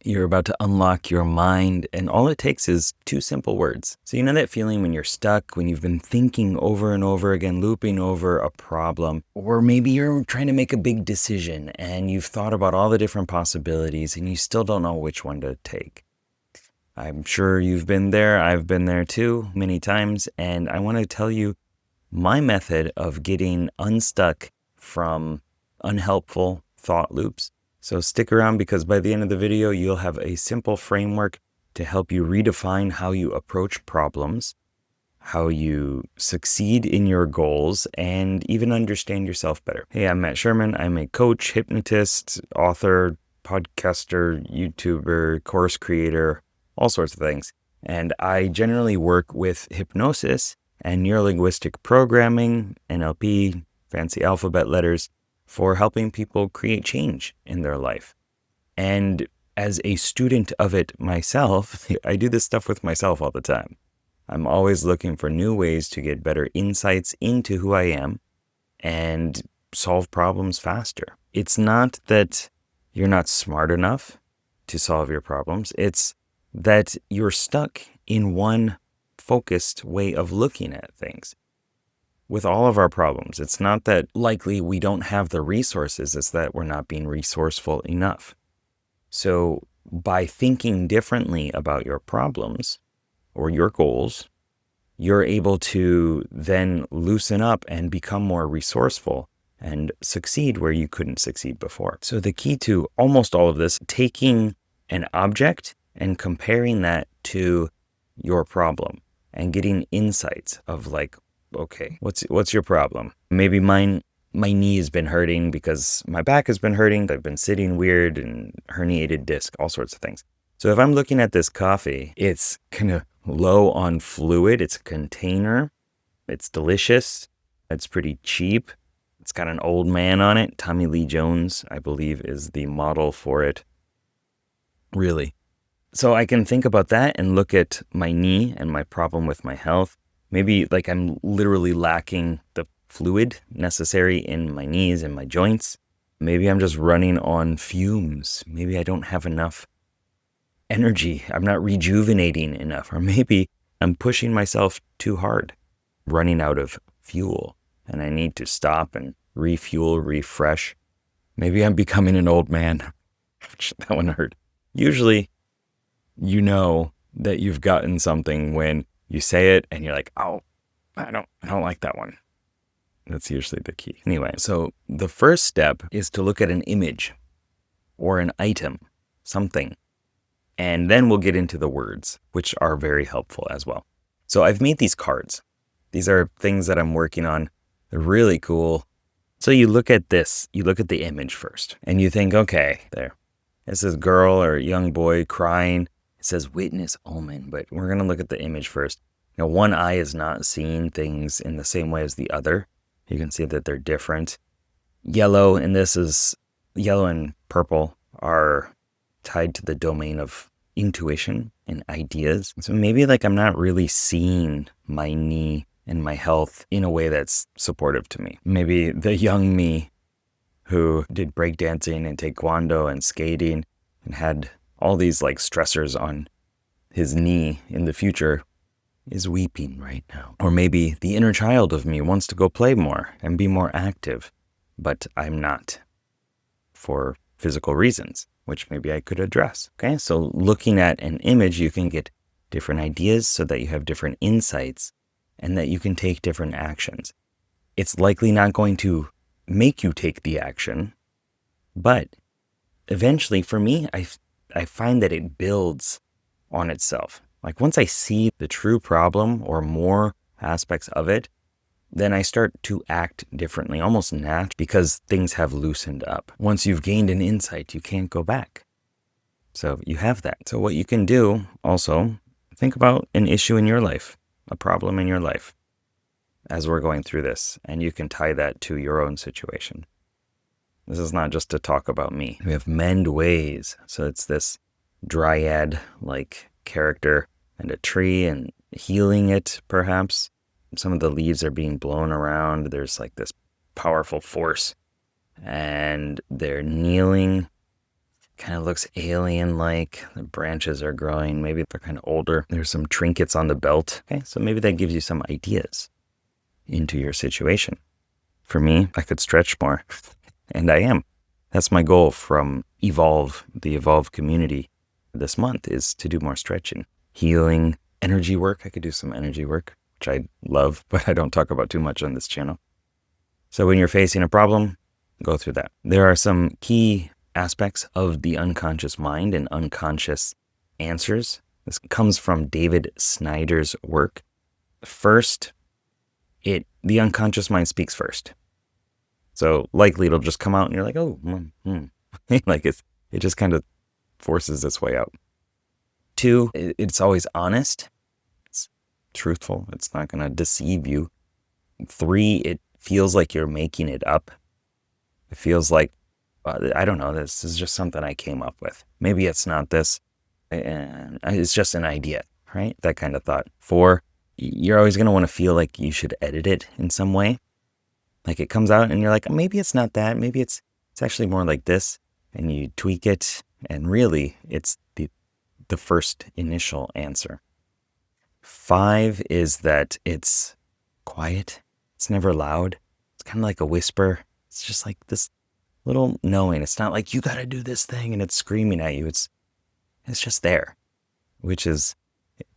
You're about to unlock your mind, and all it takes is two simple words. So you know that feeling when you're stuck, when you've been thinking over and over again, looping over a problem, or maybe you're trying to make a big decision and you've thought about all the different possibilities and you still don't know which one to take. I'm sure you've been there. I've been there too, many times. And I want to tell you my method of getting unstuck from unhelpful thought loops. So stick around, because by the end of the video, you'll have a simple framework to help you redefine how you approach problems, how you succeed in your goals, and even understand yourself better. Hey, I'm Sherman. I'm a coach, hypnotist, author, podcaster, YouTuber, course creator, all sorts of things. And I generally work with hypnosis and neurolinguistic programming, NLP, fancy alphabet letters, for helping people create change in their life. And as a student of it myself, I do this stuff with myself all the time. I'm always looking for new ways to get better insights into who I am and solve problems faster. It's not that you're not smart enough to solve your problems. It's that you're stuck in one focused way of looking at things. With all of our problems, it's not that likely we don't have the resources, it's that we're not being resourceful enough. So by thinking differently about your problems or your goals, you're able to then loosen up and become more resourceful and succeed where you couldn't succeed before. So the key to almost all of this, taking an object and comparing that to your problem and getting insights of like, okay, what's your problem? Maybe my knee has been hurting because my back has been hurting. I've been sitting weird and herniated disc, all sorts of things. So if I'm looking at this coffee, it's kind of low on fluid. It's a container. It's delicious. It's pretty cheap. It's got an old man on it. Tommy Lee Jones, I believe, is the model for it. Really. So I can think about that and look at my knee and my problem with my health. Maybe like I'm literally lacking the fluid necessary in my knees and my joints. Maybe I'm just running on fumes. Maybe I don't have enough energy. I'm not rejuvenating enough. Or maybe I'm pushing myself too hard, running out of fuel, and I need to stop and refuel, refresh. Maybe I'm becoming an old man. That one hurt. Usually, you know that you've gotten something when you say it and you're like, oh, I don't like that one. That's usually the key. Anyway, so the first step is to look at an image or an item, something. And then we'll get into the words, which are very helpful as well. So I've made these cards. These are things that I'm working on. They're really cool. So you look at this, you look at the image first, and you think, okay, there. This is a girl or a young boy crying. It says witness omen, but we're going to look at the image first. You know, one eye is not seeing things in the same way as the other. You can see that they're different. Yellow, and this is yellow and purple, are tied to the domain of intuition and ideas. So maybe like I'm not really seeing my knee and my health in a way that's supportive to me. Maybe the young me who did breakdancing and taekwondo and skating and had all these like stressors on his knee in the future is weeping right now. Or maybe the inner child of me wants to go play more and be more active, but I'm not for physical reasons, which maybe I could address. Okay, so looking at an image, you can get different ideas so that you have different insights and that you can take different actions. It's likely not going to make you take the action, but eventually for me, I find that it builds on itself. Like once I see the true problem or more aspects of it, then I start to act differently, almost naturally, because things have loosened up. Once you've gained an insight, you can't go back. So you have that. So what you can do also, think about an issue in your life, a problem in your life as we're going through this, and you can tie that to your own situation. This is not just to talk about me. We have mend ways. So it's this dryad-like character and a tree and healing it, perhaps. Some of the leaves are being blown around. There's like this powerful force. And they're kneeling Kind of looks alien-like. The branches are growing. Maybe they're kind of older. There's some trinkets on the belt. Okay, so maybe that gives you some ideas into your situation. For me, I could stretch more, and I am. That's my goal from Evolve, the Evolve community this month, is to do more stretching, healing, energy work. I could do some energy work, which I love, but I don't talk about too much on this channel. So when you're facing a problem, go through that. There are some key aspects of the unconscious mind and unconscious answers. This comes from David Snyder's work. First, the unconscious mind speaks first. So likely it'll just come out and you're like, oh, like it just kind of forces its way out. 2, it's always honest. It's truthful. It's not going to deceive you. 3, it feels like you're making it up. It feels like, I don't know, this is just something I came up with. Maybe it's not this. And it's just an idea, right? That kind of thought. 4, you're always going to want to feel like you should edit it in some way. Like it comes out and you're like, maybe it's not that. Maybe it's actually more like this. And you tweak it. And really, it's the first initial answer. 5 is that it's quiet. It's never loud. It's kind of like a whisper. It's just like this little knowing. It's not like you got to do this thing and it's screaming at you. It's just there, which is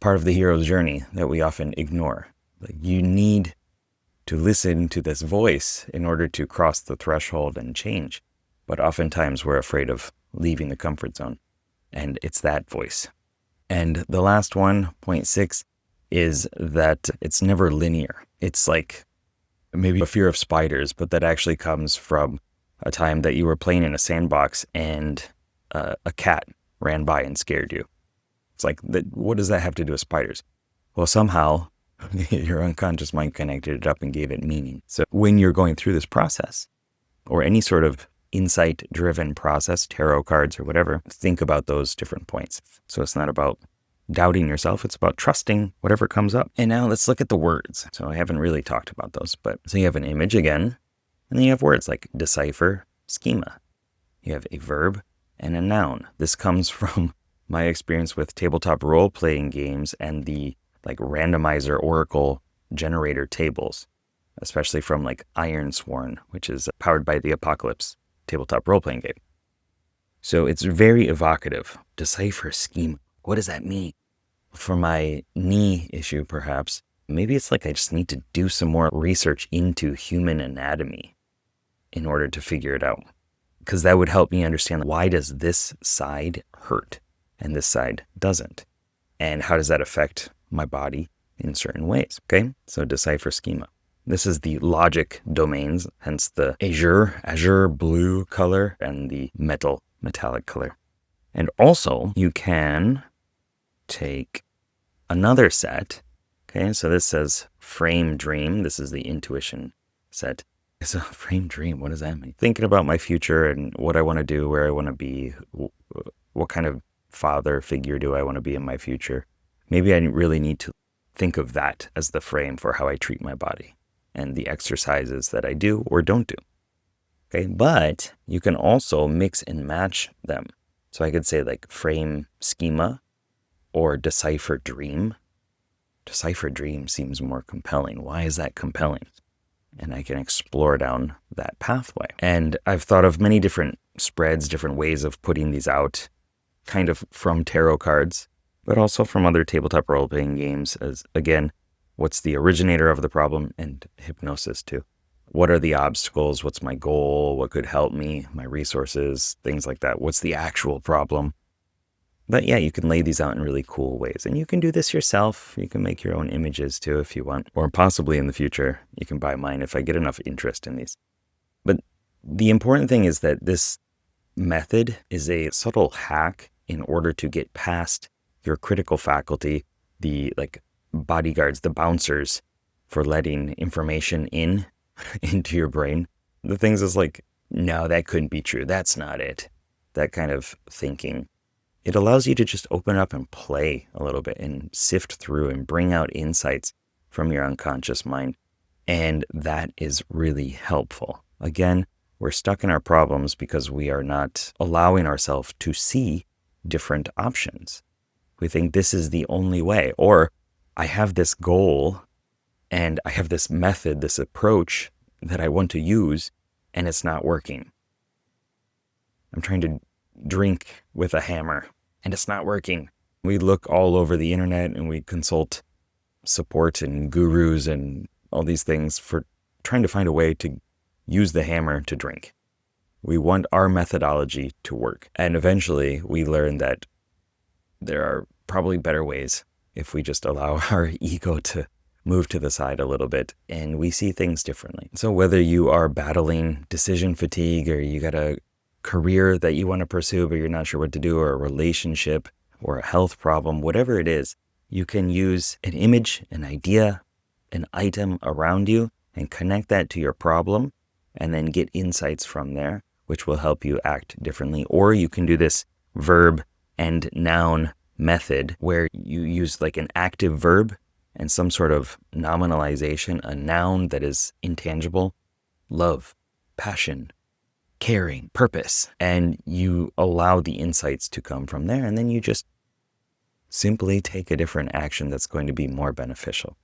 part of the hero's journey that we often ignore. Like you need to listen to this voice in order to cross the threshold and change. But oftentimes we're afraid of leaving the comfort zone. And it's that voice. And the last one, point 6, is that it's never linear. It's like maybe a fear of spiders, but that actually comes from a time that you were playing in a sandbox and a cat ran by and scared you. It's like, what does that have to do with spiders? Well, somehow your unconscious mind connected it up and gave it meaning. So when you're going through this process or any sort of insight-driven process, tarot cards or whatever, think about those different points. So it's not about doubting yourself. It's about trusting whatever comes up. And now let's look at the words. So I haven't really talked about those, but so you have an image again, and then you have words like decipher, schema. You have a verb and a noun. This comes from my experience with tabletop role-playing games and the like randomizer oracle generator tables, especially from like Ironsworn, which is powered by the Apocalypse tabletop role-playing game. So it's very evocative. Decipher, schema. What does that mean? For my knee issue, perhaps, maybe it's like I just need to do some more research into human anatomy in order to figure it out. Because that would help me understand, why does this side hurt and this side doesn't? And how does that affect my body in certain ways? Okay, so decipher, schema. This is the logic domains, hence the azure blue color and the metallic color. And also you can take another set. Okay, so this says frame dream. This is the intuition set. So frame dream, what does that mean? Thinking about my future and what I want to do, where I want to be, what kind of father figure do I want to be in my future? Maybe I really need to think of that as the frame for how I treat my body and the exercises that I do or don't do. Okay, but you can also mix and match them. So I could say like frame schema or decipher dream. Decipher dream seems more compelling. Why is that compelling? And I can explore down that pathway. And I've thought of many different spreads, different ways of putting these out, kind of from tarot cards, but also from other tabletop role-playing games as, again, what's the originator of the problem, and hypnosis too. What are the obstacles? What's my goal? What could help me? My resources, things like that. What's the actual problem? But yeah, you can lay these out in really cool ways. And you can do this yourself. You can make your own images too if you want. Or possibly in the future, you can buy mine if I get enough interest in these. But the important thing is that this method is a subtle hack in order to get past your critical faculty, the like bodyguards, the bouncers for letting information into your brain. The things is like, no, that couldn't be true. That's not it. That kind of thinking. It allows you to just open up and play a little bit and sift through and bring out insights from your unconscious mind. And that is really helpful. Again, We're stuck in our problems because we are not allowing ourselves to see different options. We think this is the only way, or I have this goal and I have this method, this approach that I want to use, and it's not working. I'm trying to drink with a hammer and it's not working. We look all over the internet and we consult support and gurus and all these things for trying to find a way to use the hammer to drink. We want our methodology to work. And eventually we learn that there are probably better ways if we just allow our ego to move to the side a little bit and we see things differently. So whether you are battling decision fatigue, or you got a career that you want to pursue but you're not sure what to do, or a relationship or a health problem, whatever it is, you can use an image, an idea, an item around you and connect that to your problem and then get insights from there, which will help you act differently. Or you can do this verb and noun method where you use like an active verb and some sort of nominalization, a noun that is intangible, love, passion, caring, purpose, and you allow the insights to come from there. And then you just simply take a different action that's going to be more beneficial.